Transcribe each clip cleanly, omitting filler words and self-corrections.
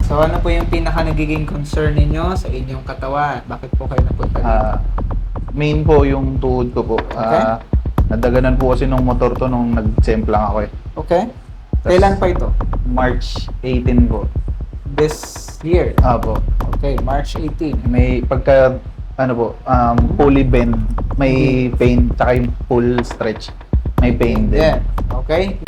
So ano po yung pinaka nagiging concern ninyo sa inyong katawan? Bakit po kayo napunta dito? Main po yung tuhod ko po. Okay. Nadaganan po kasi nung motor to nung nag-semplang ako eh. Okay. Kailan pa ito? March 18 po. This year? Po. Okay, March 18. May pagka, fully bend, may pain, tsaka yung full stretch, may pain din. Yeah. Okay.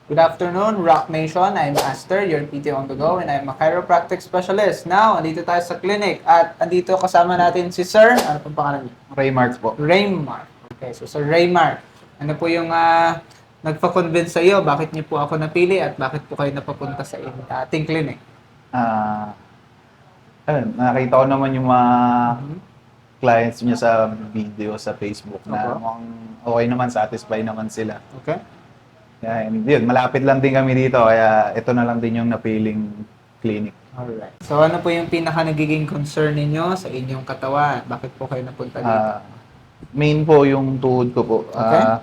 Good afternoon, Rock Nation. I'm Aster, your PT on the go, and I'm a chiropractic specialist. Now, andito tayo sa clinic at andito kasama natin si Sir. Ano pong pangalan niyo? Raymarks po. Raymar. Okay, so Sir Raymar, ano po yung nagpa-convince sa iyo? Bakit niyo po ako napili at bakit po kayo napapunta sa ating clinic? Nakita ko naman yung mga clients niya sa video sa Facebook na Okay. mukhang okay naman, satisfied naman sila. Okay? Kaya yun, malapit lang din kami dito, kaya ito na lang din yung napiling clinic. Alright. So ano po yung pinaka nagiging concern ninyo sa inyong katawan? Bakit po kayo napunta dito? Main po yung tuhod ko po. Okay.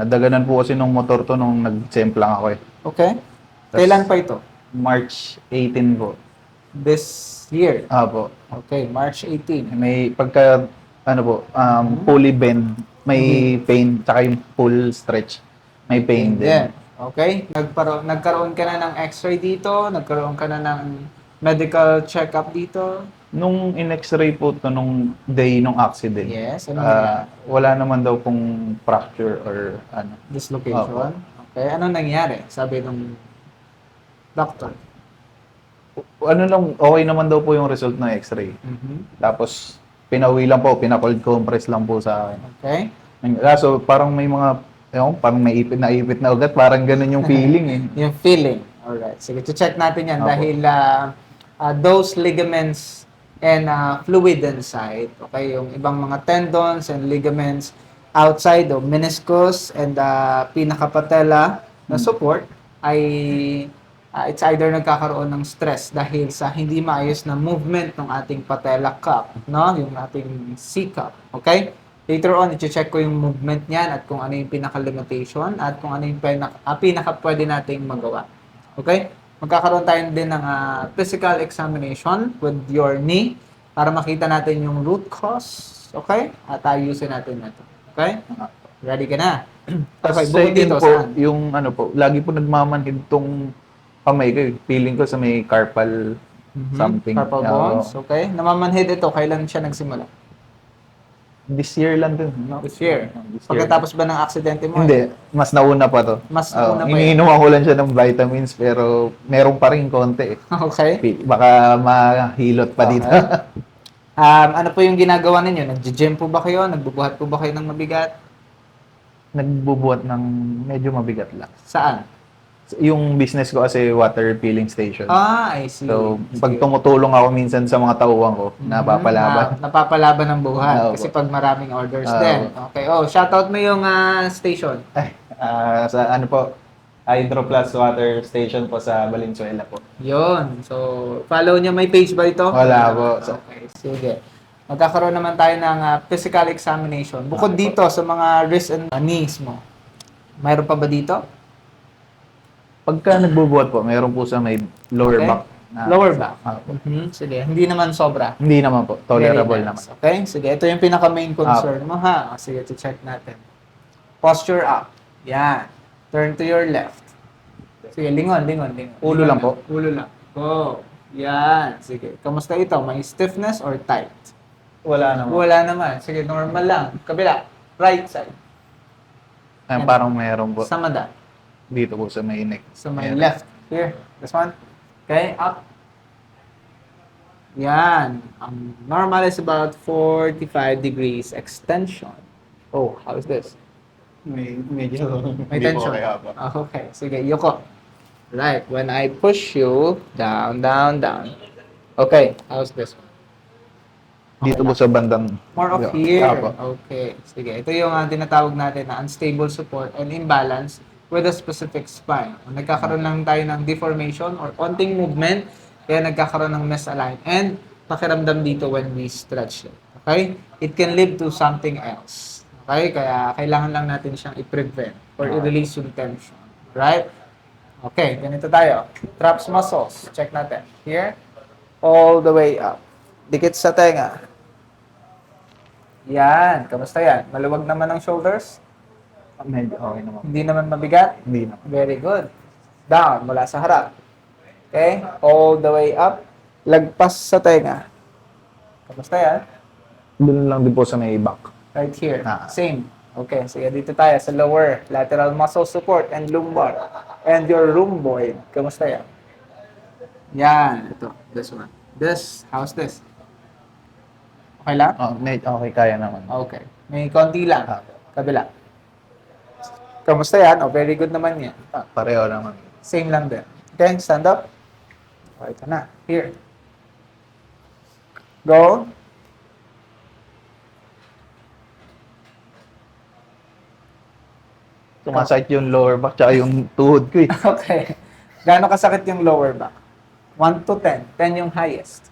Nadaganan po kasi nung motor to nung nag-semplang ako eh. Okay? Kailan pa ito? March 18 po. This year? Po. Okay, March 18. May pagka, fully bend, may pain, tsaka yung full stretch, may pain din. Yeah. Okay? Nagkaroon ka na ng x-ray dito? Nagkaroon ka na ng medical check-up dito? Nung in-x-ray po to nung day nung accident, Yes. Ano nangyari? wala naman daw pong fracture or ano. Dislocation? Okay. Ano nangyari? Sabi ng doctor. Ano lang, okay naman daw po yung result ng x-ray. Tapos, pinauwi lang po, pina-cold compress lang po sa akin. Okay? So, parang may mga, parang naipit na ugat, parang ganun yung feeling eh. Yung feeling. Alright. Sige, check natin yan Opo. dahil those ligaments and fluid inside, okay, yung ibang mga tendons and ligaments outside of meniscus and pinaka-patella na support ay it's either nagkakaroon ng stress dahil sa hindi maayos na movement ng ating patella cup, no? Yung ating C-cup, okay? Later on, i-check ko yung movement niyan at kung ano yung pinaka-limitation at kung ano yung pinaka pwede nating magawa. Okay? Magkakaroon tayo din ng physical examination with your knee para makita natin yung root cause. Okay? At ayusin natin na ito. Okay? Ready ka na? Tapos bukod dito, po, saan? yung lagi po nagmamanhid tong kamay ko. Feeling ko sa may carpal something. Carpal bones. Okay? Namamanhid ito. Kailan siya nagsimula? This year lang din. No? This year. This year. Pagkatapos ba ng aksidente mo? Hindi, mas nauna pa to. Mas nauna pa yun. Iniinuman ko lang siya ng vitamins pero meron pa rin konti eh. Okay. Baka mahilot pa dito. Okay. Ano po yung ginagawa ninyo? Nag-gym po ba kayo? Nagbubuhat po ba kayo ng mabigat? Nagbubuhat ng medyo mabigat lang. Saan? Yung business ko kasi water filling station. I see. So, Sige. pag tumutulong ako minsan sa mga tauhan ko, napapalaban. Napapalaban ng buhat. Oo Kasi po. pag maraming orders Oo. din. Okay. Oh, shoutout mo yung station. Sa ano po, Hydro Plus Water Station po sa Valenzuela po. Yun. So, follow niya. May page ba ito? Wala po. Okay. Sige. Magkakaroon naman tayo ng physical examination. Bukod Okay po. dito sa mga wrist and knees mo. Mayroon pa ba dito? Pagka nagbubuhat po, meron po sa may lower Okay. back. Lower back. Po. Sige. Hindi naman sobra. Hindi naman po. Tolerable Very naman. nice. Okay? Sige, ito yung pinaka-main concern mo, ha? Sige, check natin. Posture up. Yan. Turn to your left. Sige, lingon. Ulo lang po. Ulo lang. Go. Yan. Sige. Kamusta ito? May stiffness or tight? Wala naman. Wala naman. Sige, normal lang. Kabila. Right side. Parang meron po. Sa mada. Dito po sa may neck. Sa may Ayan. left. Here. This one. Okay, up. Yan. Ang normal is about 45 degrees extension. Oh, how is this? Medyo May hindi po tension. kaya po. Okay. Sige, yuko. Right. When I push you, down. Okay. How's this one? Dito po sa bandang More of Yeah. here. Apo. Okay. Sige. Ito yung tinatawag natin na unstable support and imbalance with a specific spine. Nagkakaroon lang tayo ng deformation or konting movement, kaya nagkakaroon ng misaligned and pakiramdam dito when we stretch it. Okay? It can lead to something else. Okay? Kaya kailangan lang natin siyang i-prevent or i-release yung tension. Right? Okay, ganito tayo. Traps muscles. Check natin. Here, all the way up. Dikit sa tenga. Yan. Kamusta yan? Maluwag naman ang shoulders? Medyo okay naman. Hindi naman mabigat? Hindi naman. Very good. Down, mula sa harap. Okay? All the way up. Lagpas sa tenga. Kamusta yan? Doon lang din po sa may back. Right here. Ah. Same. Okay, sige, dito tayo sa lower lateral muscle support and lumbar. And your rhomboid. Kamusta yan? Yan. Ito. This one. This. How's this? Okay lang? Oh, medyo okay, kaya naman. Okay. May konti lang. Ah. Kabila. Kamusta yan? Oh, very good naman yan. Pareho naman. Same lang din. Okay, stand up. O, ito na. Here. Go. Sumasakit yung lower back tsaka yung tuhod ko eh. Okay. Gaano kasakit yung lower back? 1 to 10. 10 yung highest.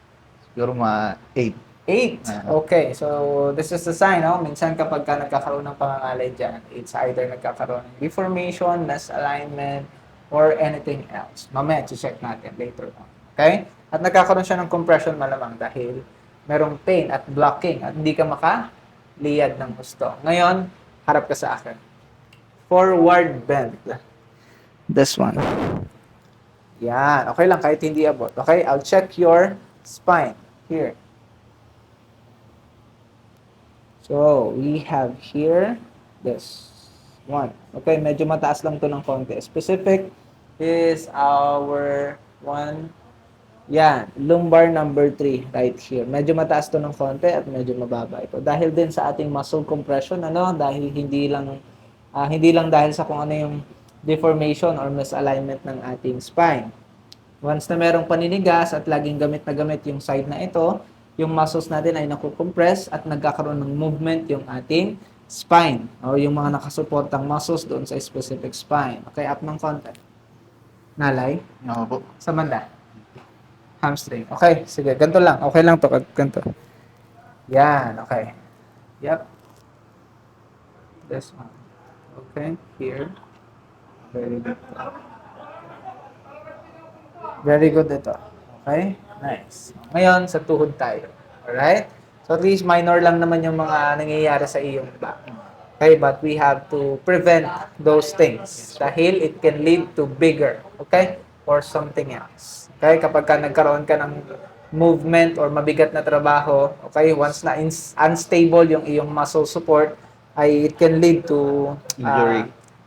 Siguro mga 8. 8. Okay. So, this is the sign, no? Minsan kapag ka nagkakaroon ng pangangalay dyan, it's either nagkakaroon ng deformation, misalignment, or anything else. Mamaya, check natin later on. Okay? At nagkakaroon siya ng compression malamang dahil merong pain at blocking at hindi ka makaliyad ng gusto. Ngayon, harap ka sa akin. Forward bend. This one. Yan. Okay lang, kahit hindi abot. Okay? I'll check your spine. Here. So, we have here this one. Okay, medyo mataas lang to ng konti. Specific is our one. Yan, lumbar number 3 right here. Medyo mataas to ng konti at medyo mababa ito. Dahil din sa ating muscle compression, dahil hindi lang dahil sa kung ano yung deformation or misalignment ng ating spine. Once na merong paninigas at laging gamit na gamit yung side na ito, yung muscles natin ay nakukompress at nagkakaroon ng movement yung ating spine o yung mga nakasuportang muscles doon sa specific spine. Okay, up ng konti. Nalay. Oo po. Sa banda. Hamstring. Okay, sige. Ganito lang. Okay lang to. Ganito. Yan. Okay. Yep. This one. Okay. Here. Very good. Very good ito. Okay? Nice. Ngayon, sa tuhod tayo. Alright? So, at least minor lang naman yung mga nangyayari sa iyong back. Okay? But we have to prevent those things. Dahil it can lead to bigger. Okay? Or something else. Okay? Kapag ka nagkaroon ka ng movement or mabigat na trabaho, okay? Once na unstable yung iyong muscle support, ay it can lead to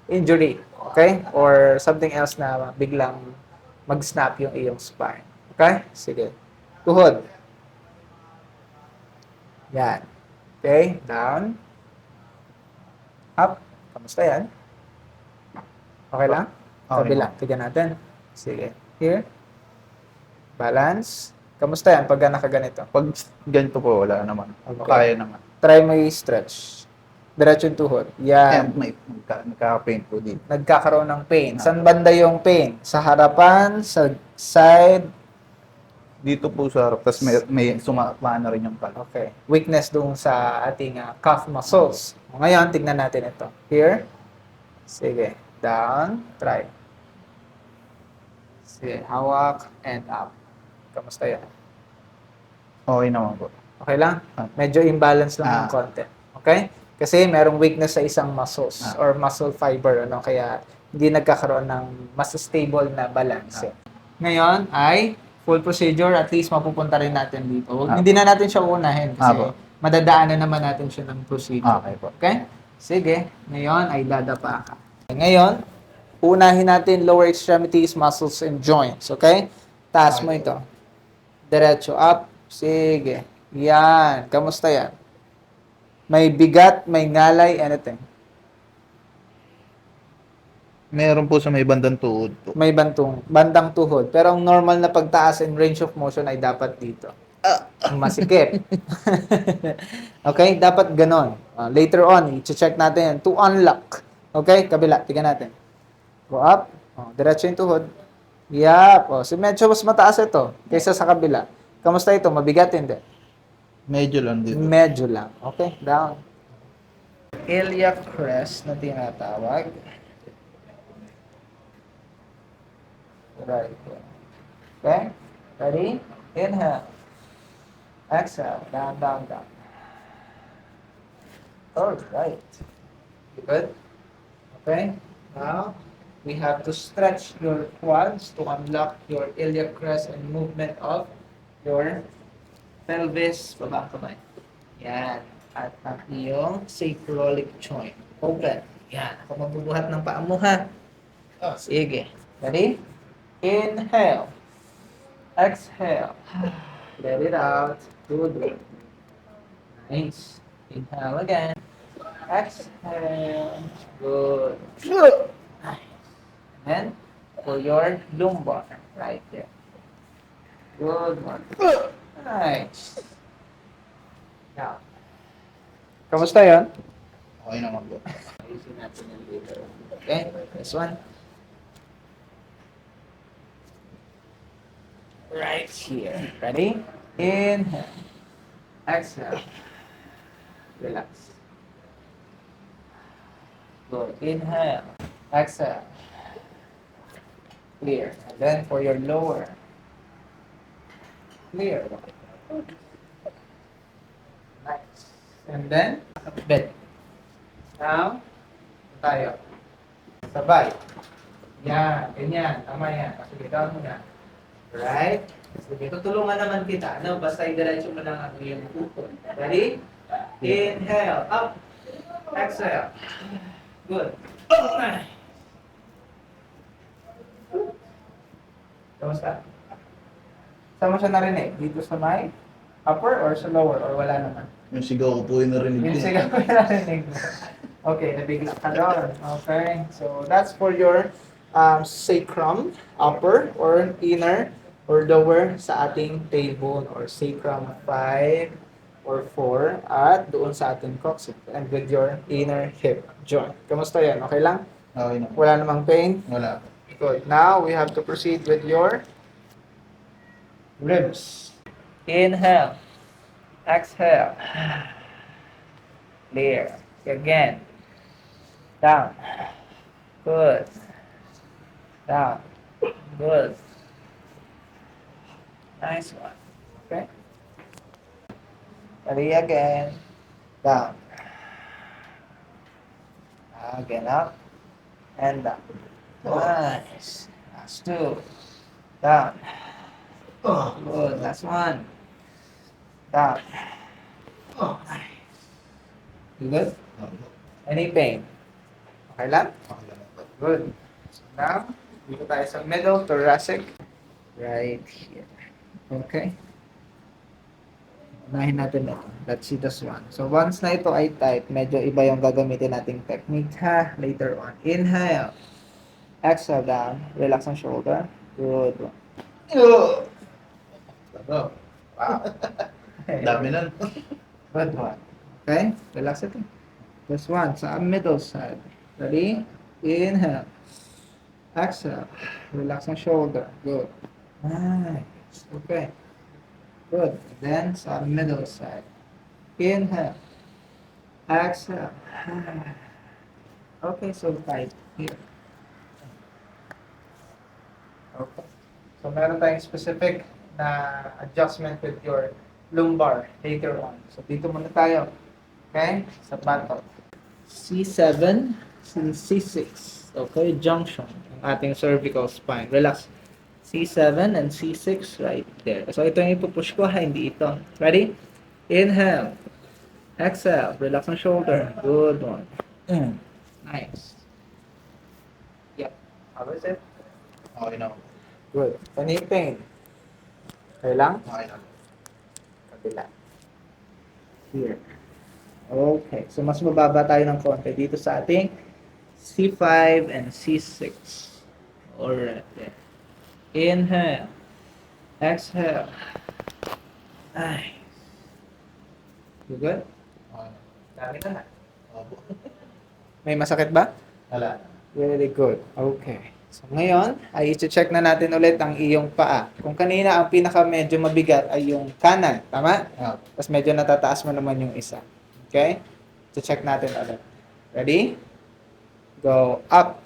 injury. Okay? Or something else na biglang mag-snap yung iyong spine. Okay? Sige. Tuhod. Yan. Okay? Down. Up. Kamusta yan? Okay lang? Okay. Kabila. Tignan natin. Sige. Here. Balance. Kamusta yan pag nakaganito? Pag ganito po, wala naman. Okay. Kaya naman. Try mo i-stretch. Diretso yung tuhod. Yan. And may nagka-pain po dito. Nagkakaroon ng pain. Saan banda yung pain? Sa harapan? Sa side? Dito po sa harap. Tapos may sumapa na rin yung pala. Okay. Weakness doon sa ating calf muscles. Ngayon, tignan natin ito. Here. Sige. Down. Try. Sige. Hawak and up. Kamusta yan? Okay naman po. Okay lang? Medyo imbalance lang ng konti. Okay? Kasi merong weakness sa isang muscles or muscle fiber. Kaya hindi nagkakaroon ng mas stable na balance. Ngayon ay full procedure. At least mapupunta rin natin dito. Hindi na natin siya unahin kasi madadaanan naman natin siya ng procedure. Okay po. Okay? Sige. Ngayon ay dadapa ka. Ngayon, unahin natin lower extremities, muscles, and joints. Okay? Taas mo ito. Diretso up. Sige. Yan. Kamusta yan? May bigat, may ngalay, anything. Meron po sa may bandang tuhod po. May bandang tuhod. Pero ang normal na pagtaas in range of motion ay dapat dito. Ang masikip. Okay? Dapat ganon. Later on, i-check natin yan to unlock. Okay? Kabila. Tingnan natin. Go up. Diretso yung tuhod. Yup. So medyo mas mataas ito kaysa sa kabila. Kamusta ito? Mabigat hindi? Medyo lang dito. Medyo lang. Okay, down. Iliac crest na tinatawag. Right here. Okay? Ready? Inhale. Exhale. Down, down, down. All right. Good. Okay? Now, we have to stretch your quads to unlock your iliac crest and movement of your pelvis. Baba kamay. Yan. At ang iyong sacroiliac joint. Open. Yan. Ako magbubuhat ng paa mo, ha? Sige. Ready? Inhale. Exhale. Let it out. Good. Nice. Inhale again. Exhale. Good. Nice. And then, for your lumbar, right there. Good one. Nice. Now, kamusta yun? Okay naman po. Ayusin natin yung later. Okay, this one. Right here. Ready? Inhale. Exhale. Relax. Good. Inhale. Exhale. Clear. And then for your lower. Clear. Nice. And then, bed. Now, tayo. Sabay. Yan. Ganyan. Tama yan. Sige, down mo na. Right? Sige, tutulungan naman kita. No? Basta i-diretso mo lang ang iyong upo. Ready? Inhale. Up. Exhale. Good. Kamusta? Saan mo siya narinig? Dito sa may upper or sa lower? Or wala naman? Yung sigaw ko po yung narinig Yung ko. sigaw ko yung narinig mo. Okay, nabigla ka doon. Okay, so that's for your sacrum, upper or inner or lower sa ating tailbone or sacrum 5 or 4 at doon sa ating coccyx and with your inner hip joint. Kamusta yan? Okay lang? Okay naman. Wala namang pain? Wala. Good. Now, we have to proceed with your ribs. Inhale. Exhale. Clear. Again. Down. Good. Down. Good. Nice one. Okay. Ready again. Down. Again up. And down. Nice. Last two. Down. Good. Last one. Down. Nice. You good? Any pain? Okay lang? Okay naman po. Good. So now, dito tayo sa middle thoracic. Right here. Okay. Unahin natin ito. Let's see this one. So once na ito ay tight, medyo iba yung gagamitin nating technique ha. Later on. Inhale. Exhale down. Relax ang shoulder. Good one. Wow. Dami nun. Good one. Okay? Relax ito. This one. Sa middle side. Ready? Inhale. Exhale. Relax ang shoulder. Good. Nice. Okay. Good. Then sa middle side. Inhale. Exhale. Okay, so tight here. Okay. So meron tayong specific na adjustment with your lumbar later on. So dito muna tayo. Okay? Sa buttock. C7, C6. Okay, junction ng ating cervical spine. Relax. C7 and C6 right there. So ito yung ipupush ko ha, hindi ito. Ready? Inhale. Exhale. Relax ang shoulder. Good one. Nice. Yep. How is it? Okay naman. Good. Any pain? Okay lang? Okay naman. Kabila. Here. Okay. So, mas mababa tayo ng konti dito sa ating C5 and C6. Alright. There. Inhale. Exhale. Nice. You good? Okay. Dami na na. Opo. May masakit ba? Wala. Very good. Okay. So, ngayon, ay i-check na natin ulit ang iyong paa. Kung kanina, ang pinaka medyo mabigat ay yung kanan. Tama? Ah, Tapos medyo natataas mo naman yung isa. Okay? I-check natin ulit. Ready? Go up.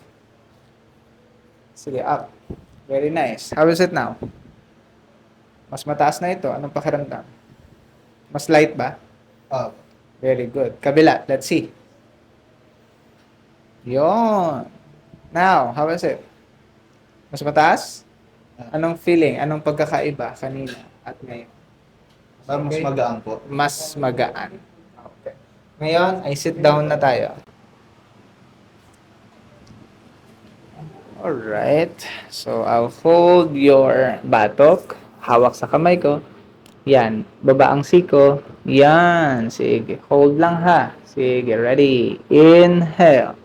Sige, up. Very nice. How is it now? Mas mataas na ito. Anong pakiramdam? Mas light ba? Ah, Very good. Kabila. Let's see. Yon. Now, how is it? Mas mataas? Anong feeling? Anong pagkakaiba kanina at ngayon? mas Okay. magaan po. Mas magaan. Okay. Ngayon, ay sit down na tayo. Alright. So, I'll fold your batok. Hawak sa kamay ko. Yan. Baba ang siko. Yan. Sige. Hold lang ha. Sige. Ready. Inhale.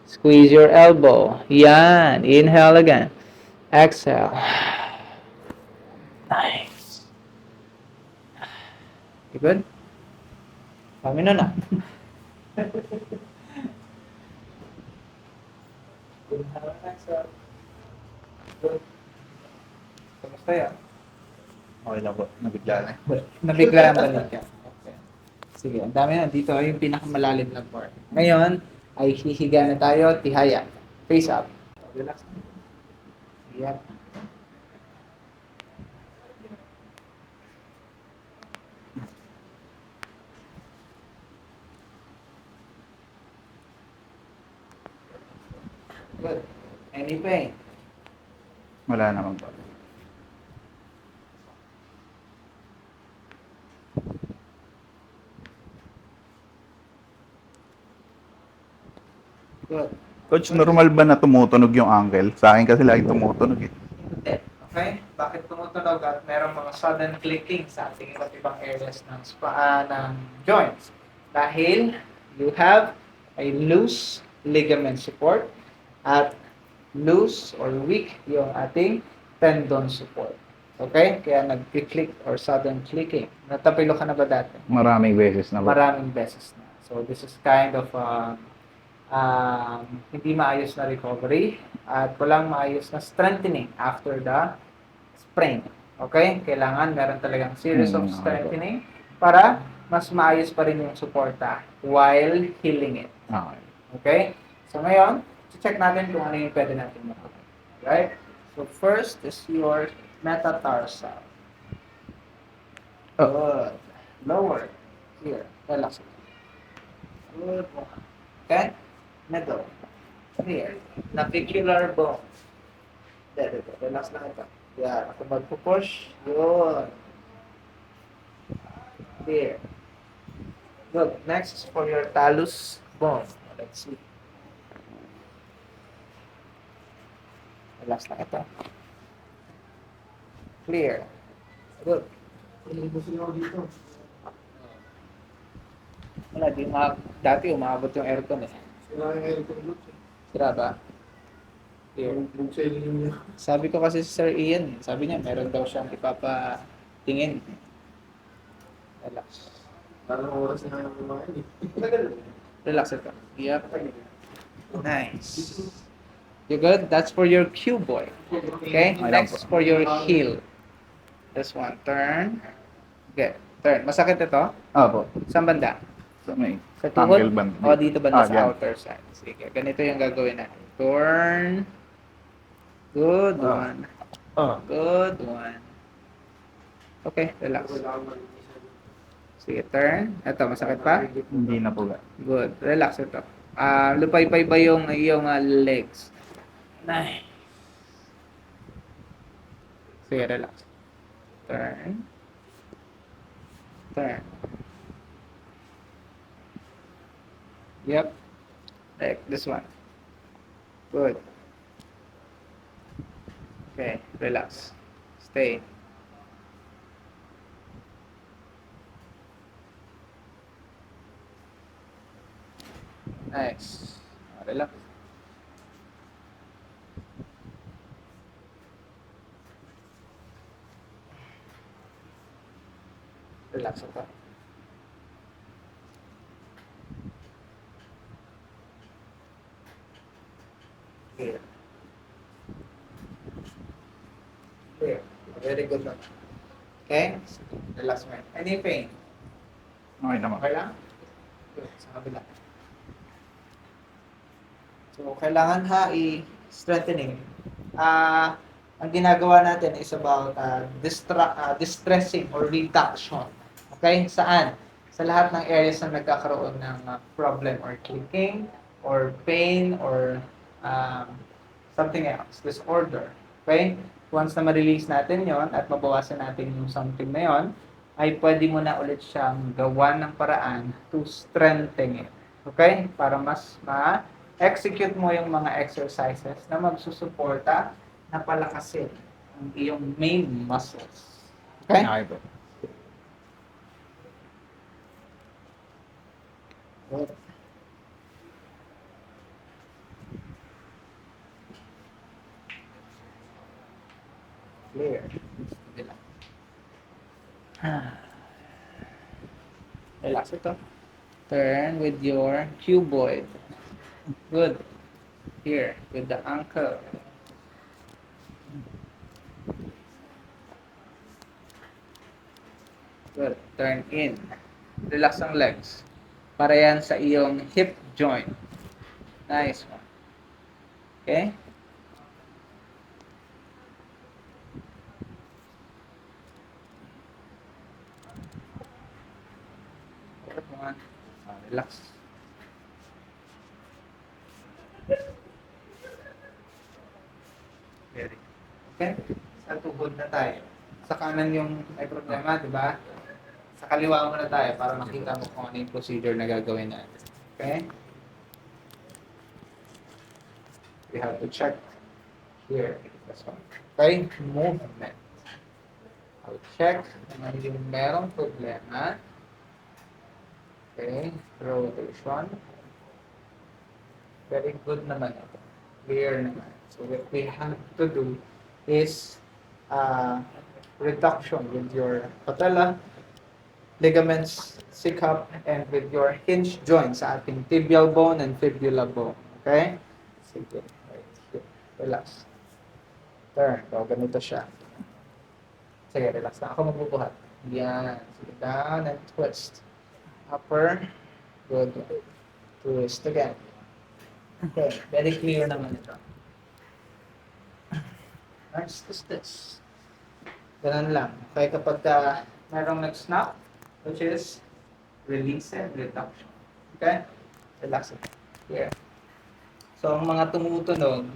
Squeeze your elbow. Yan. Inhale again. Exhale. Nice. You good? Kami na na. Inhale, exhale. Good. Kamusta yan? Okay lang po. Nabigla na. Nabigla ang balik ka. Okay. Sige, ang dami na. Dito ay yung pinakamalalim na part. Ngayon, ay hihiga na tayo, tihaya. Face up. Relax. Yep. Good. Any pain? Wala naman po. Good. Coach, normal ba na tumutunog yung ankle? Sa akin kasi lagi tumutunog eh. Hindi. Okay? Bakit tumutunog at merong mga sudden clicking sa ating iba't ibang areas ng joints? Dahil you have a loose ligament support at loose or weak yung ating tendon support. Okay? Kaya nag-click or sudden clicking. Natapilo ka na ba dati? Maraming beses na po. Maraming beses na. So this is kind of hindi maayos na recovery at walang maayos na strengthening after the sprain. Okay? Kailangan meron talagang series of strengthening para mas maayos pa rin yung suporta while healing it. Okay. Okay? So ngayon, check natin kung ano yung pwede natin makakita. Right? So first is your metatarsal. Good. Lower. Here. Relax. Good. Okay? Middle. Here. Navicular bone. There. Relax lang ito. Yan. Ako magpupush. Yun. Here. Good. Next is for your talus bone. Let's see. Relax lang ito. Clear. Good. Wala, dati umabot yung aircon eh. Sira ba? Here. Sabi ko kasi si Sir Ian, sabi niya meron daw siyang ipapatingin. Relax. Relax ito. Yep. Nice. You good? That's for your cuboid. Okay? Next is for your heel. This one. Turn. Okay. Turn. Masakit ito? Opo. Saan banda? Sa may Sa tuhod? ankle band. O dito banda sa yan. outer side. Sige. Ganito yung gagawin natin. Turn. Good one. Good one. Okay. Relax. Sige. Turn. Ito. Masakit pa? Hindi na po. Good. Relax ito. Lupay-pay ba yung legs? Nice. Sige, relax. Turn. Turn. Yep. Like this one. Good. Okay, relax. Stay. Nice. Relax. Relax ito. Clear. Clear. Very good one. Okay? Relax mo. Any pain? Okay naman. Okay lang? Good. Sa kabila. So, kailangan ha i-strengthening. ang ginagawa natin is about distressing or reduction. Okay? Saan? Sa lahat ng areas na nagkakaroon ng problem or clicking or pain or um, something else, disorder. Okay? Once na ma-release natin yon at mabawasan natin yung something na yon, ay pwede mo na ulit siyang gawan ng paraan to strengthen it. Okay? Para mas ma-execute mo yung mga exercises na magsusuporta na palakasin ang iyong main muscles. Okay? Okay po. Good. Clear. Relax. Relax ito. Turn with your cuboid. Good. Here, with the ankle. Good. Turn in. Relax ang legs. Para yan sa iyong hip joint. Nice one. Okay? Good one. Relax. Very good. Okay? Sa tuhod na tayo. Sa kanan yung may problema, di ba? Sa kaliwa muna tayo para makita mo kung ano yung procedure na gagawin natin. Okay? We have to check here. That's one. Okay? Movement. I'll check kung ano yung merong problema. Okay? Rotation. Very good naman ito. Clear naman. So what we have to do is reduction with your patella, ligaments, sikap, and with your hinge joint sa ating tibial bone and fibula bone. Okay? Sige. Right here. Relax. Turn. So, ganito siya. Sige, relax na. Ako magbubuhat. Yan. Sige, down and twist. Upper. Good. Twist again. Okay. Very clear naman ito. Next is this. Ganun lang. Okay, kapag mayroong nag-snap, which is release and reduction. Okay? Relax it. Here. So, ang mga tumutunog,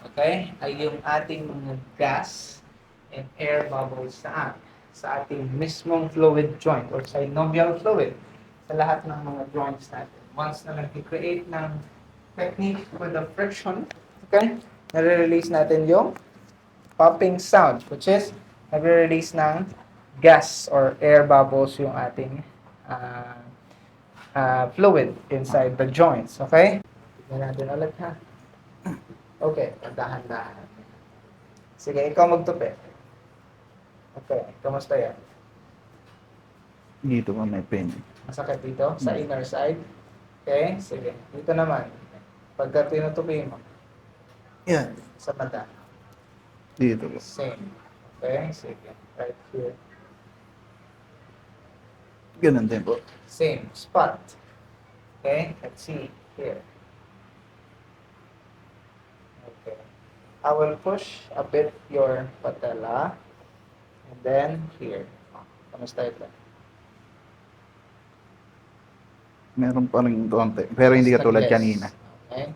okay, ay yung ating mga gas and air bubbles sa ating mismong fluid joint or synovial fluid sa lahat ng mga joints natin. Once na nag-create ng technique with the friction, okay, nare-release natin yung popping sound, which is nagre-release ng gas or air bubbles yung ating fluid inside the joints. Okay? Tignan natin ulit ha. Okay, dahan-dahan. Sige, ikaw magtupi. Okay, kamusta yan? Dito pa may pain. Masakit dito? Sa inner side? Okay, sige. Dito naman. Pagka tinutupi mo, Yan. sa mata. Dito po. Same. Okay, sige. Right here. Ganun din po. Same spot. Okay, let's see here. Okay. I will push a bit your patella and then here. Kamusta ito? Meron pa rin konti. Pero hindi katulad Yes. kanina. Okay.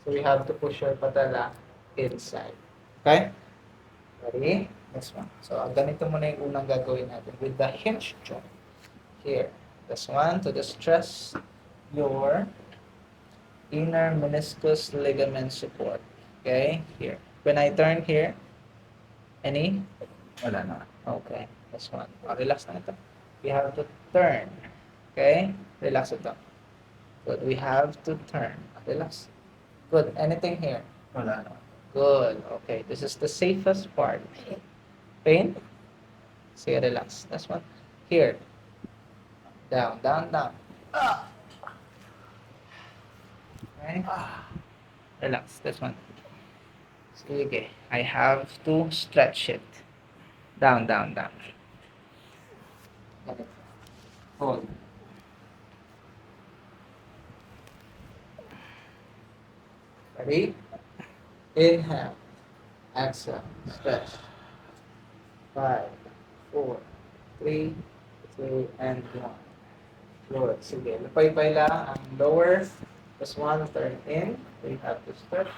So we have to push your patella inside. Okay? Ready? This one. So ganito muna yung unang gagawin natin with the hinge joint. Here. This one to distress your inner meniscus ligament support. Okay? Here. When I turn here, any? Wala na. Okay. This one. Relax na ito. We have to turn. Okay? Relax ito. Good. We have to turn. Relax. Good. Anything here? Wala na. Good. Okay. This is the safest part. Pain? Sige, relax. This one. Here. Down, down, down. Okay. Relax. This one. Sige. I have to stretch it. Down, down, down. Okay. Hold. Ready? Inhale. Exhale. Stretch. 5, 4, 3, 2, and 1. Good. Sige. Lapay-pay lang ang lower. Plus 1, turn in. We have to stretch.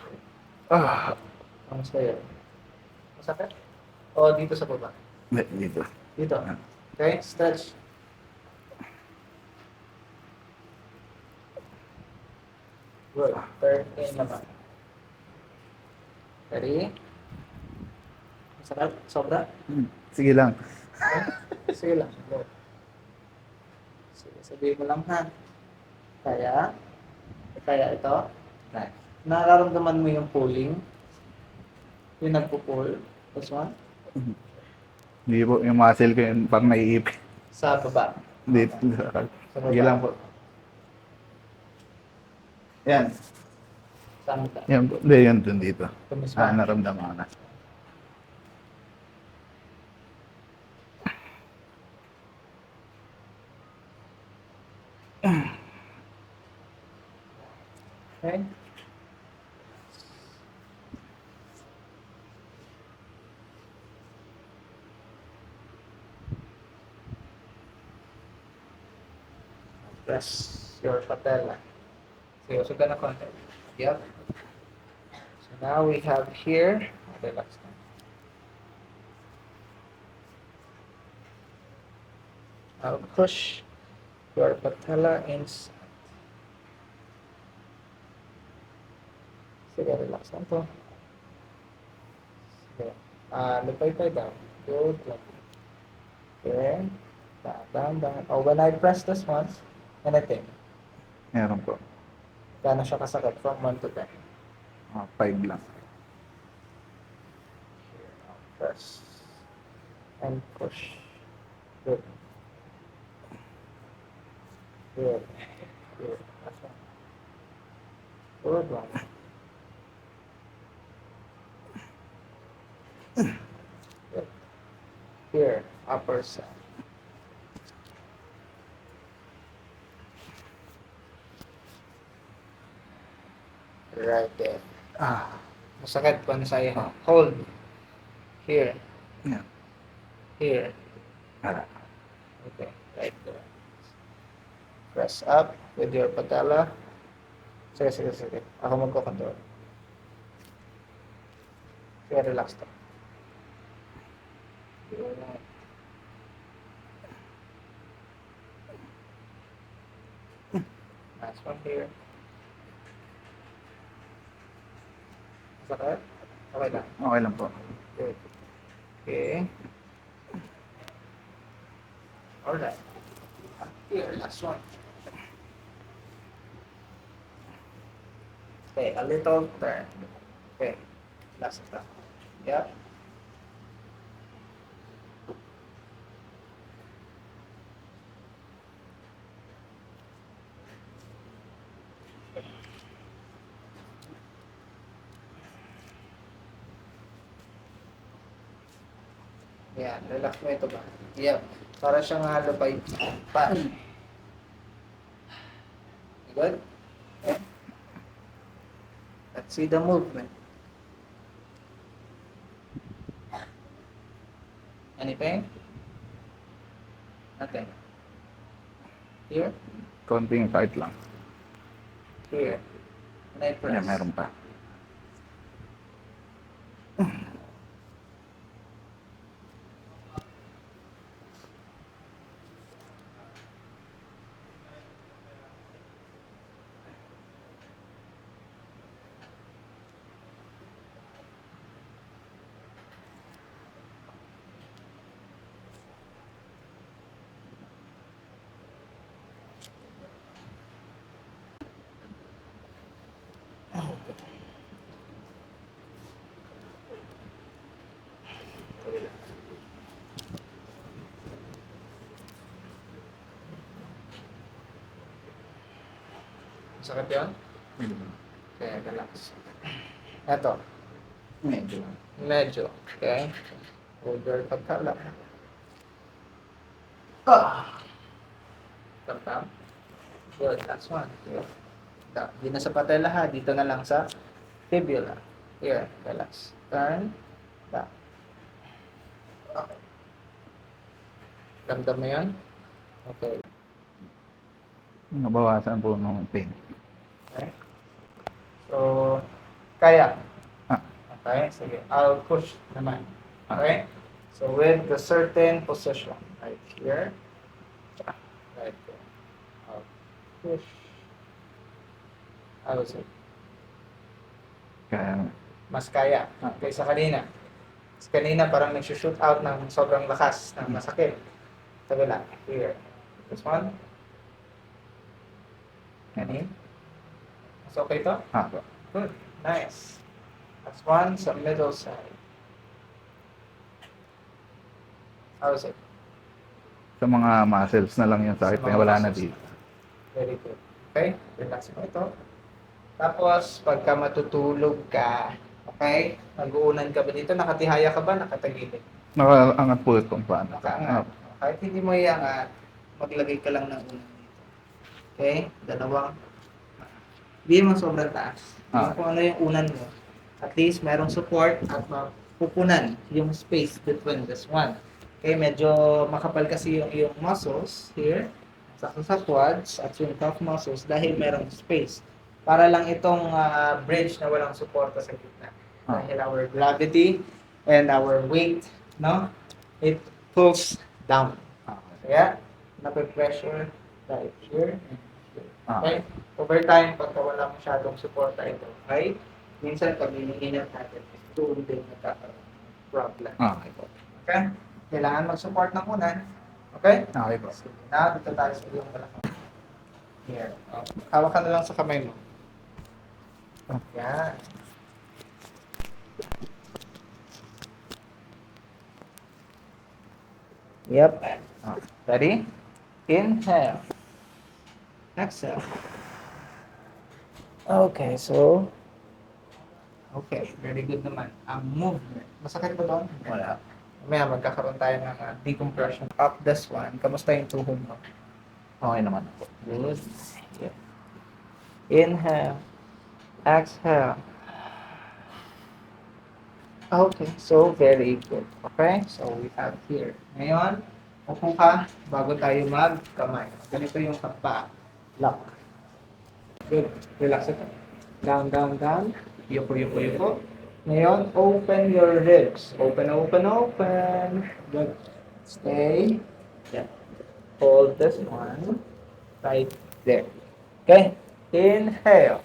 Ah, Kamusta yun? Masakit? O dito sa baba? dito. Dito. Okay, stretch. Good. Turn in naman. Ready? Masakit? Sobra? Sige lang. Okay? Sige lang. Go. Sige, sabihin mo lang ha. Kaya? Kaya ito? Right. Nararamdaman mo yung pulling? Yung nagpo-pull? This one? Hindi po, yung muscle ko yung pang naiipit. Sa baba. Dito. Sa baba. Sige lang po. Yan. Saan ka? Yan po. Hindi, yan dun dito. Ito mismo. Naramdaman ko na. Okay? Press your patella. So, usog ka na konti. Yep. So now we have here, relax na. I'll push your patella inside. Sige, relax lang to. Sige. Lupay-pay down. Good. Okay. Down. Oh, when I press this once, anything. Meron po. Gano'n siya kasakit from 1 to 10. 5 lang. Press. And push. Good. Good. That's one. Good one. Good. Here, upper side. Right there. Masakit pa na sa'yo. Hold. Here. Yan. Here. Wala. Okay. Right there. Press up with your patella. Sige. Ako magko-control. Sige, relax to. Nice one here. Masakit? Okay lang. Okay lang po. Good. Okay. Alright. Here, last one. Okay, a little turn. Okay, last time. Yeah. Yan, relax mo ito ba? Yep. Para siyang halupay pa. Good? Okay. Let's see the movement. Anything? Nothing. Here? Konting fight lang. Here. And I press. Yan, meron pa. Sakit yun? Okay, relax. Ito. Medyo. Medyo. Okay? Hold your pagkala. Tap. Good. Last one. Good. Di na sa patella ha. Dito na lang sa fibula. Here. Relax. Turn. Stop. Okay. Ramdam mo yun? Okay. Nabawasan po ng pain. Okay. So, kaya. Ah, Okay, sige. I'll push naman. Ah. Okay? So, with the certain position. Right here. Right there. I'll push. How is it? kaya, Mas kaya kaysa kanina. Mas kanina parang nag-shoot out ng sobrang lakas, ng masakit. Kabila. Here. This one. Kanin. Mas okay to? po. Good. Nice. Last one sa middle side. How is it? Sa mga muscles na lang yung sakit, Sa mga wala na muscles. dito. Very good. Okay? Relax mo ito. Tapos, pagka matutulog ka, okay? Mag-uunan ka ba dito? Nakatihaya ka ba? Nakatagilid? Nakaangat po kung paano. Nakaangat. Kahit hindi mo iangat, maglagay ka lang ng unan dito. Okay? Dalawang. Hindi mo sobrang taas. Yung kung ano yung unan mo. At least, merong support at mapupunan yung space between this one. Okay? Medyo makapal kasi yung iyong muscles here. Sa quads at yung calf muscles dahil merong space. Para lang itong bridge na walang suporta sa gitna. Dahil our gravity and our weight, no? It pulls down. Kaya, nape-pressure right here and here. Okay? Over time, pagka wala masyadong suporta ito, okay? Minsan, pag hinihinap natin, doon din nagkakaroon ng problem. Okay po. Okay? Kailangan mag-support ng unan. Okay? Okay po. Sige. Now, dito tayo sa iyong balakang. Here. Oh. Hawak ka na lang sa kamay mo. Yan. Yep. Ready? Inhale. Exhale. Okay, so... Okay, very good naman. Ang movement. Masakit ba doon? Wala. Mamaya magkakaroon tayo ng decompression. Up this one. Kamusta yung tuhod mo? Okay naman po. Good. Yeah. Inhale. Exhale. Okay, so very good. Okay, so we have here. Ngayon, upo ka bago tayo magkamay. Ganito yung paa. Lock. Good. Relax ito. Down, down, down. Yuko, yuko, yuko. Ngayon, open your ribs. Open, open, open. Good. Stay. Yeah. Hold this one. Right there. Okay. Inhale.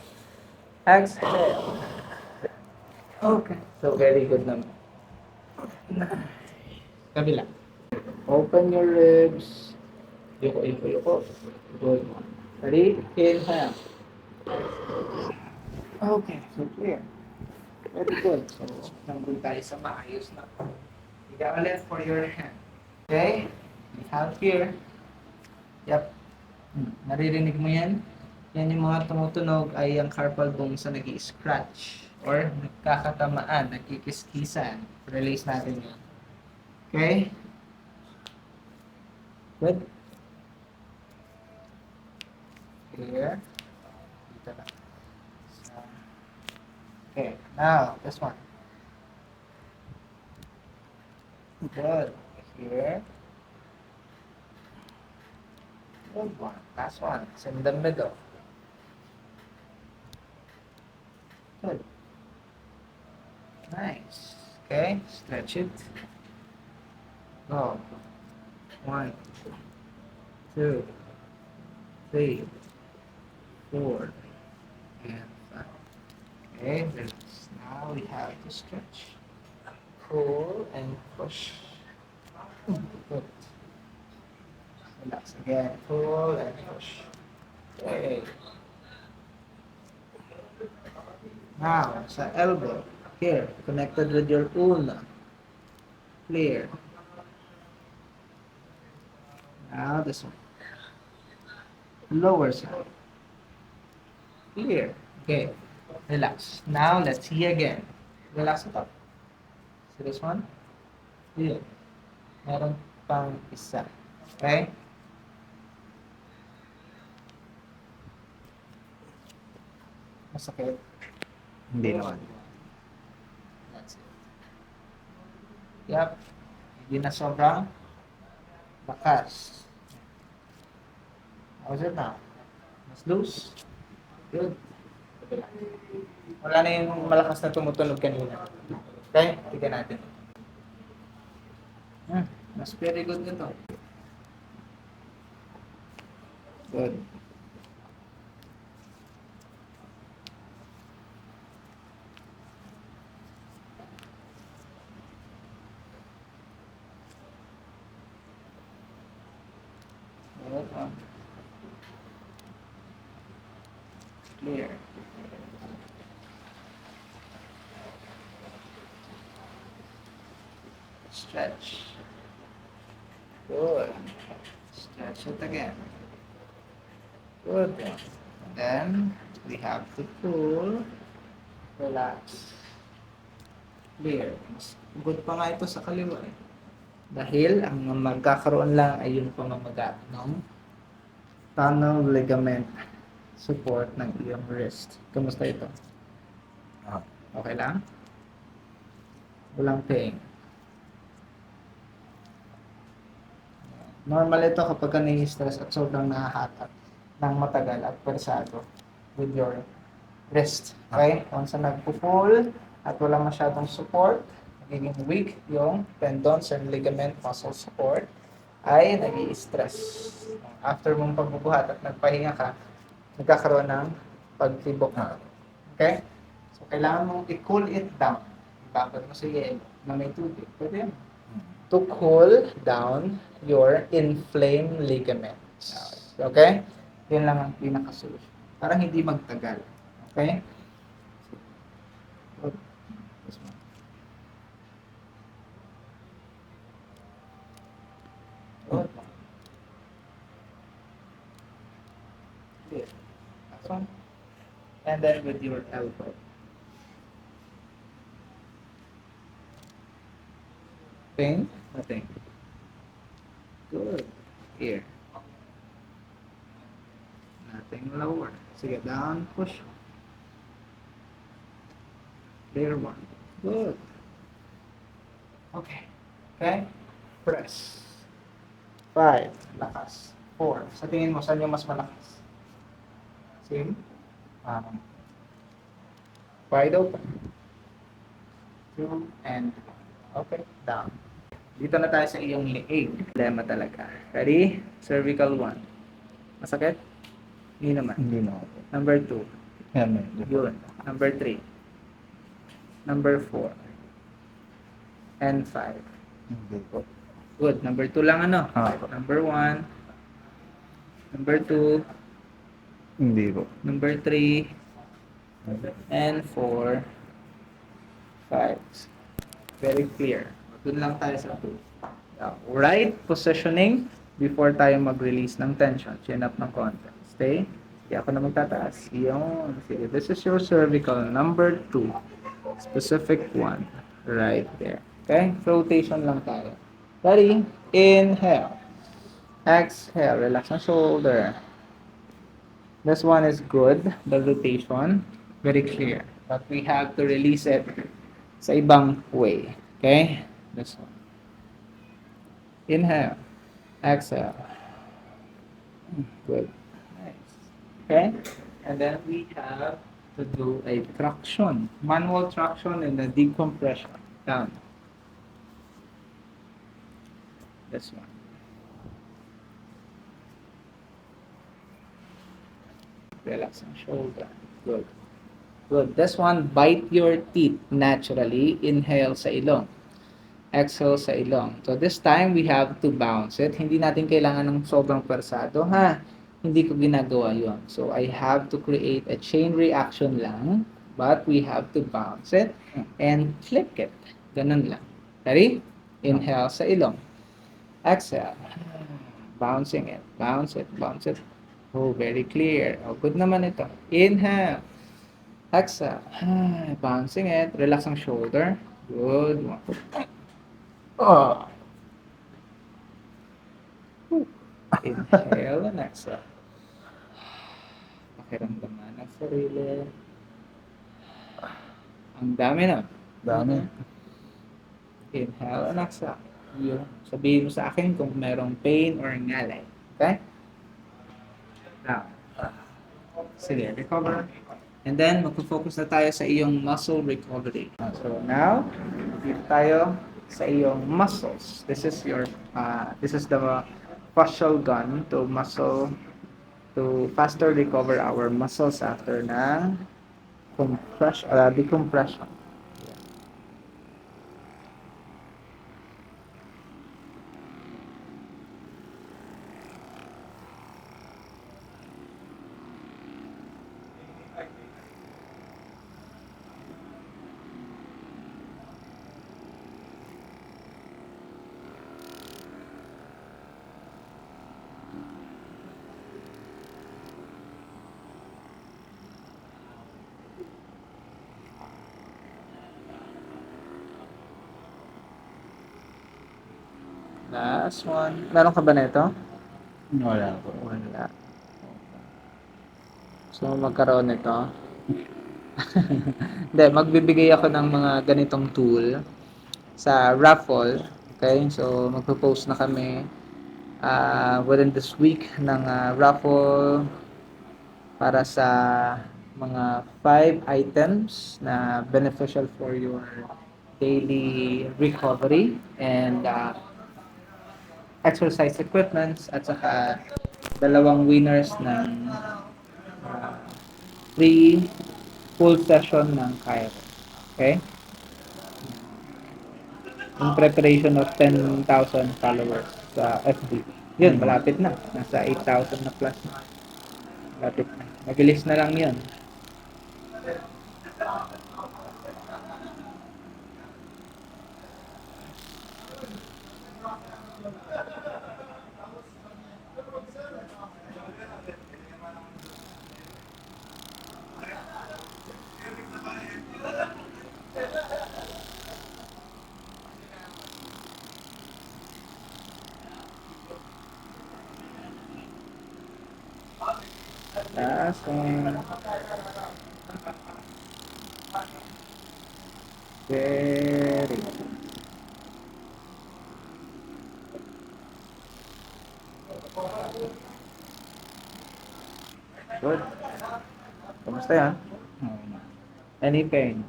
Exhale. Okay. So, very good naman. Kabila. Open your ribs. Yuko, yuko, yuko. Good one. Ready? Inhale. Okay. So, clear. Very good. So, nandun tayo sa maayos na. Higa ulit for your hand. Okay? We have here. Yep. Naririnig mo yan? Yan yung mga tumutunog ay ang carpal bones na nag-i-scratch or nagkakatamaan, nagkikiskisan. Release natin yun. Okay? Good. Here. Dito lang. Okay, now this one. Good. Here. Good one. Last one. It's in the middle. Good. Nice. Okay, stretch it. Go. 1, 2, 3, 4, and 5. Okay, relax. Now we have to stretch. Pull and push. Good. Relax again. Pull and push. Okay. Now, sa elbow. Here, connected with your ulna. Clear. Now this one. Lower side. Clear. Okay. Relax. Now let's see again. Relax ito. See this one? Clear. Meron pang isa. Okay? Masakit. Hindi naman. That's it. Yep. Hindi na sobrang lakas. How's it now? Mas loose? Good. Wala na yung malakas na tumutunog kanina. Okay? Tignan natin. Mas very good nito. Good. Good one. Clear. Stretch. Good. Stretch it again. Good one. And then we have to pull. Relax. Clear. Mas good pa nga ito sa kaliwa eh. Dahil ang magkakaroon lang ay yung pamamaga ng tunnel ligament support ng iyong wrist. Kamusta ito? Okay lang? Walang pain. Normal ito kapag ka nai-stress at sobrang nahahatak ng matagal at persado with your wrist. Okay? Once na nagpo-pull at wala masyadong support, nagiging weak yung tendons and ligament muscle support, ay nag-i-stress. After mong pagbubuhat at nagpahinga ka, nagkakaroon ng pagtibok. Okay? So, kailangan mong i-cool it down. Ibabad mo sa yelo na may tubig. Pwede yan. To cool down your inflamed ligaments. Okay? Yan lang ang pinaka-solution. Para hindi magtagal. Okay? Good. Good. That's one. And then with your elbow. Pain? Nothing. Good. Here. Nothing lower. Sige, down, push. Clear one. Good. Okay. Okay? Press. 5. Lakas. 4. Sa tingin mo, saan yung mas malakas? Same? Wide open. 2 and okay, down. Dito na tayo sa iyong leeg. Problema talaga. Ready? Cervical 1. Masakit? Hindi naman. Hindi na. Number 2. Yan. Yun. Number 3. Number 4. And 5. Hindi po. Good. Number 2 lang ano? Number 1. Number 2. Hindi po. Number 3. And 4. 5. Very clear. Doon lang tayo sa 2. Right positioning before tayo mag-release ng tension. Chin up ng konti. Stay. Hindi ako na magtataas. Yun. Sige. This is your cervical number 2. Specific 1. Right there. Okay? Rotation lang tayo. Ready? Inhale. Exhale. Relax ang shoulder. This one is good. The rotation. Very clear. But we have to release it sa ibang way. Okay? This one. Inhale. Exhale. Good. Nice. Okay? And then we have to do a traction. Manual traction and a decompression. Down. This one. Relax ang shoulder. Good. Good. This one, bite your teeth naturally. Inhale sa ilong. Exhale sa ilong. So this time, we have to bounce it. Hindi natin kailangan ng sobrang persado, ha? Hindi ko ginagawa yon. So I have to create a chain reaction lang, but we have to bounce it and flick it. Ganun lang. Ready? Inhale sa ilong. Exhale. Bouncing it. Bounce it. Bounce it. Oh, very clear. Oh, good naman ito. Inhale. Exhale. Bouncing it. Relax ang shoulder. Good one. Oh. Inhale and exhale. Pakiramdaman ang sarili. Ang dami na. Dami. Inhale and exhale. Yung sabihin mo sa akin kung merong pain or ngalay. Okay? Now, sige, recover. And then, magpo-focus na tayo sa iyong muscle recovery. So now, dito tayo sa iyong muscles. This is the fascial gun to faster recover our muscles after ng decompression. Last one. Meron ka ba nito? Wala po. Wala. So, magkaroon nito. Hindi, magbibigay ako ng mga ganitong tool sa raffle. Okay? So, magpo-post na kami within this week ng raffle para sa mga 5 items na beneficial for your daily recovery and exercise equipments at saka dalawang winners ng free full session ng Cairo. Okay? In preparation of 10,000 followers sa FB. Yun, malapit na. Nasa 8,000 na plus na. Malapit na. Mabilis na lang yun. Last one. Very good. Good. Kamusta yan? Any pain?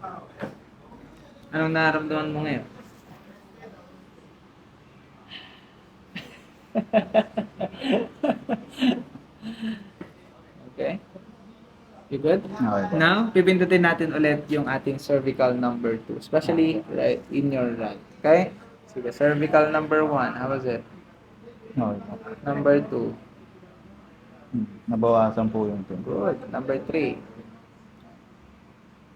Anong nararamdaman mo ngayon? Okay? You good? Okay. Now, pipindutin natin ulit yung ating cervical number 2, especially right in your right. Okay? Sige, cervical number 1, how was it? Okay po. Number 2, Nabawasan po yung pain. good. Number 3,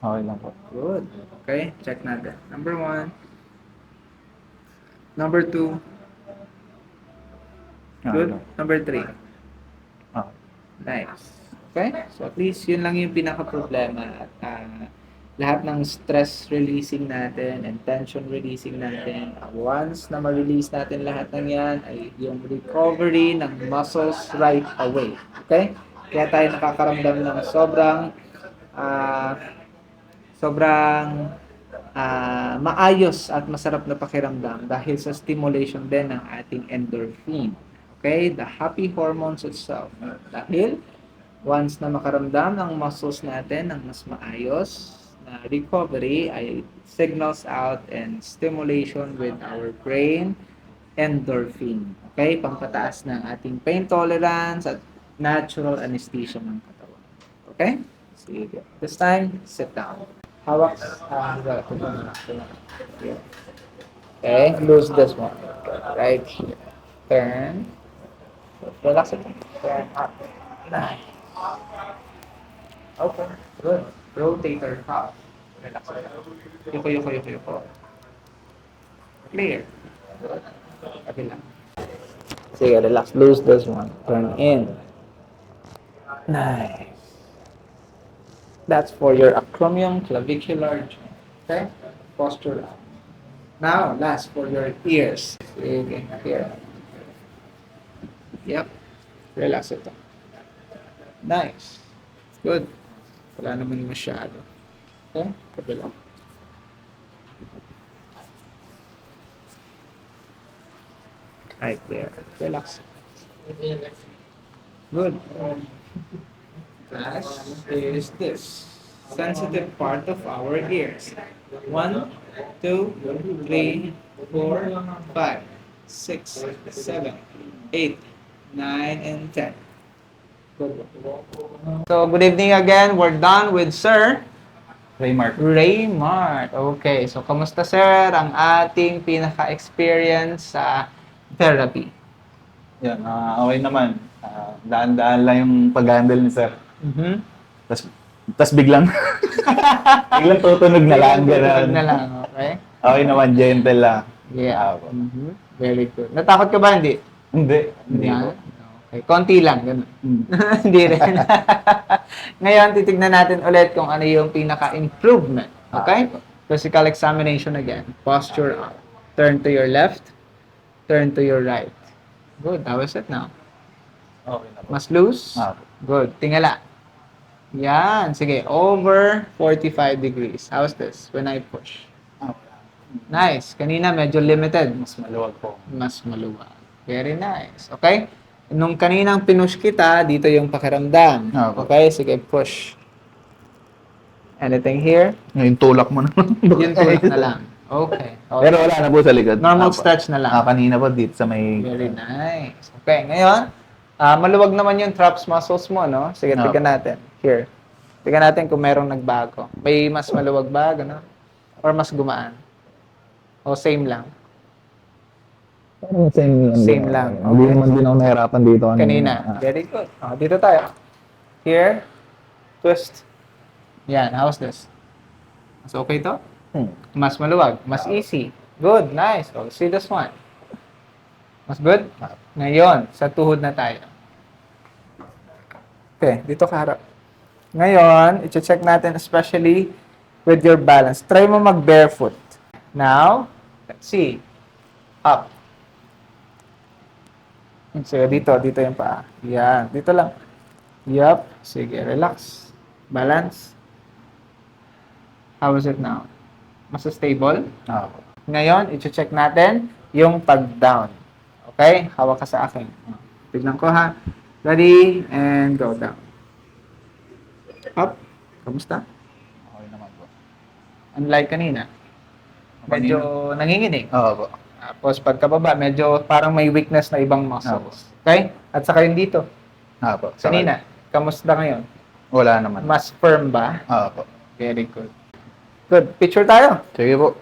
Okay lang po. good. Okay, check natin. Number 1, number 2, Okay good. lang. Number 3, Okay. nice. Okay? So at least yun lang yung pinaka-problema. At lahat ng stress releasing natin and tension releasing natin, once na ma-release natin lahat ng yan, ay yung recovery ng muscles right away. Okay? Kaya tayo nakakaramdam ng sobrang maayos at masarap na pakiramdam dahil sa stimulation din ng ating endorphin. Okay? The happy hormones itself. Dahil once na makaramdam ng muscles natin ng mas maayos na recovery, ay signals out and stimulation with our brain endorphin. Okay? Pampataas ng ating pain tolerance at natural anesthesia ng katawan. Okay? Sige. This time, sit down. Hawak. Here. Okay? Lose this one. Right here. Turn. Relax it. Turn up. Nice. Okay, good. Rotator cuff. Relax. Yuko. Clear. Good. Kabila. Sige, relax. Lose this one. Turn in. Nice. That's for your acromioclavicular joint. Okay? Posture up. Now, last for your ears. Sige, here. Yep. Relax ito. Nice. Good. Wala naman masyado. Okay? Kabila. Right there. Relax. Good. Last is this sensitive part of our ears. 1, 2, 3, 4, 5, 6, 7, 8, 9, and 10. So, good evening again. We're done with Sir Raymark. Raymart. Okay, so kamusta sir ang ating pinaka-experience sa therapy? Yan, okay naman. Daan-daan lang yung pag-handle ni sir. Mm-hmm. Tas biglang, biglang tutunog na lang. Ganun Ganun. na lang, okay? Okay naman, gentle lang. Yeah. Mm-hmm. Very good. Natakot ka ba? Hindi. Hindi. Hindi Yan. po. Okay, konti lang, ganun. Hindi rin. Ngayon, titignan natin ulit kung ano yung pinaka-improvement. Okay? Physical examination again. Posture up. Turn to your left. Turn to your right. Good. How is it now? Okay na po. Mas loose? Ah, Good. Tingala. Yan. Sige. Over 45 degrees. How's this when I push? Nice. Kanina medyo limited. mas maluwag po. Mas maluwag. Very nice. Okay? Nung kaninang pinush kita, dito yung pakiramdam. Okay? Sige, push. Anything here? Ngayon tulak mo naman. Yung tulak na lang. Okay. Pero wala na po sa likod. Normal Apo. stretch na lang. Kanina po dito sa may... Very nice. Okay, ngayon, maluwag naman yung traps muscles mo, no? Sige, Apo. tignan natin. Here. Tignan natin kung merong nagbago. May mas maluwag ba, gano'n? Or mas gumaan? O same lang? Same lang. Hindi naman din ako nahirapan dito. Kanina. Very good. Dito tayo. Here. Twist. Yan. How's this? Mas okay to? Mas maluwag. Mas easy. Good. Nice. Oh, see this one. Mas good? Ngayon, sa tuhod na tayo. Okay. Dito ka harap. Ngayon, i-check natin especially with your balance. Try mo mag-barefoot. Now, let's see. Up. Sige, dito yung paa. Yan, dito lang. Yup. Sige, relax. Balance. How is it now? Mas stable? Ngayon, i-check natin yung pag-down. Okay? Hawak ka sa akin. Tignan ko ha. Ready? And go down. Up. Kamusta? Okay naman po. Unlike kanina. Medyo nanginginig. Oo po. Tapos pagkababa, medyo parang may weakness na ibang muscles. Okay? At saka yung dito. Po. Kanina, kamusta ngayon? Wala naman. Mas firm ba? Po. Very good. Good. Picture tayo. Sige po.